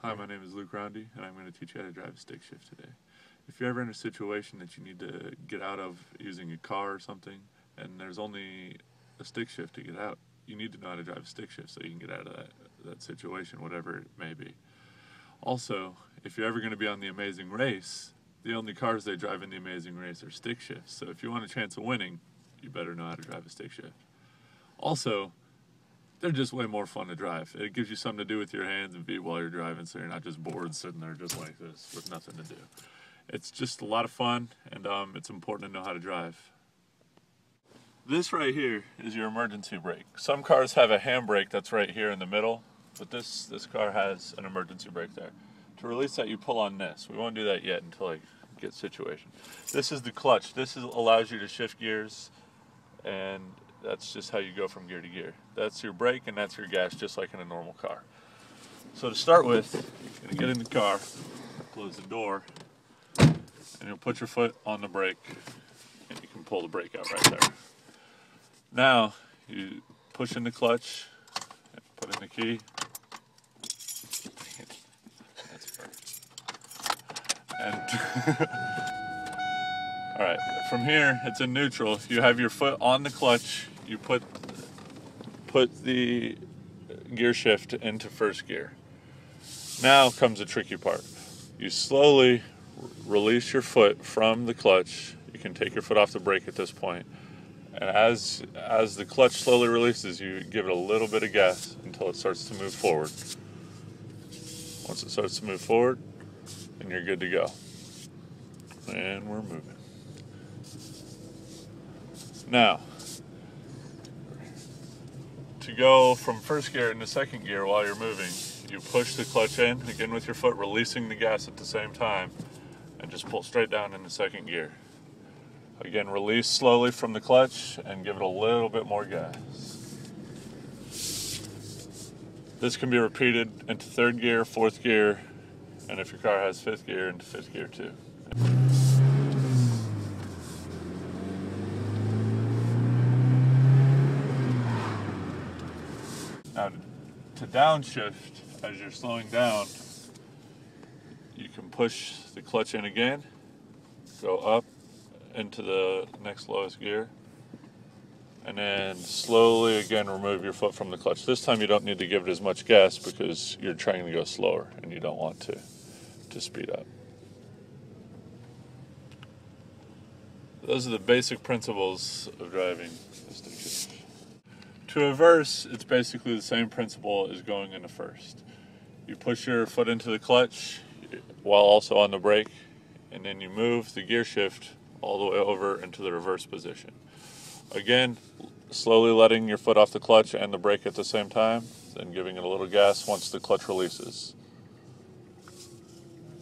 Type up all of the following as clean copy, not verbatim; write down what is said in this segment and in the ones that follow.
Hi, my name is Roundy, and I'm going to teach you how to drive a stick shift today. If you're ever in a situation that you need to get out of using a car or something, and there's only a stick shift to get out, you need to know how to drive a stick shift so you can get out of that situation, whatever it may be. Also, if you're ever going to be on The Amazing Race, the only cars they drive in The Amazing Race are stick shifts. So if you want a chance of winning, you better know how to drive a stick shift. Also, they're just way more fun to drive. It gives you something to do with your hands and feet while you're driving, so you're not just bored sitting there just like this with nothing to do. It's just a lot of fun, and it's important to know how to drive. This right here is your emergency brake. Some cars have a handbrake that's right here in the middle, but this car has an emergency brake there. To release that, you pull on this. We won't do that yet until I get situation. This is the clutch. Allows you to shift gears, and that's just how you go from gear to gear. That's your brake and that's your gas, just like in a normal car. So to start with, you're gonna get in the car, close the door, and you'll put your foot on the brake, and you can pull the brake out right there. Now, you push in the clutch, put in the key. That's perfect. And all right, from here, it's in neutral. You have your foot on the clutch. You put the gear shift into first gear. Now comes the tricky part. You slowly release your foot from the clutch. You can take your foot off the brake at this point. And as the clutch slowly releases, you give it a little bit of gas until it starts to move forward. Once it starts to move forward, then you're good to go. And we're moving. Now, to go from first gear into second gear while you're moving, you push the clutch in, again with your foot, releasing the gas at the same time, and just pull straight down into second gear. Again, release slowly from the clutch and give it a little bit more gas. This can be repeated into third gear, fourth gear, and if your car has fifth gear, into fifth gear too. Now, to downshift, as you're slowing down, you can push the clutch in again, go up into the next lowest gear, and then slowly again remove your foot from the clutch. This time you don't need to give it as much gas because you're trying to go slower and you don't want to speed up. Those are the basic principles of driving a stick shift. To reverse, it's basically the same principle as going into first. You push your foot into the clutch while also on the brake, and then you move the gear shift all the way over into the reverse position. Again, slowly letting your foot off the clutch and the brake at the same time, then giving it a little gas once the clutch releases.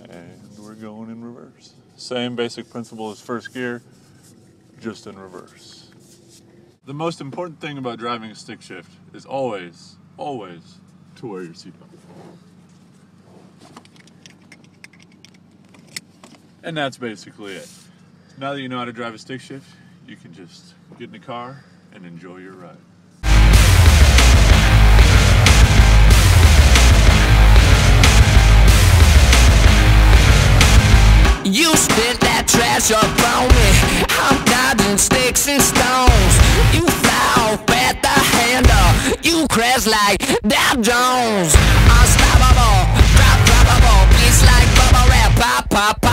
And we're going in reverse. Same basic principle as first gear, just in reverse. The most important thing about driving a stick shift is always, always to wear your seatbelt. And that's basically it. Now that you know how to drive a stick shift, you can just get in the car and enjoy your ride. You spit that trash up on me. I'm dodging sticks and stones. You fly off at the handle. You crash like Dow Jones. Unstoppable, drop, droppable. Beats like bubble wrap, pop, pop.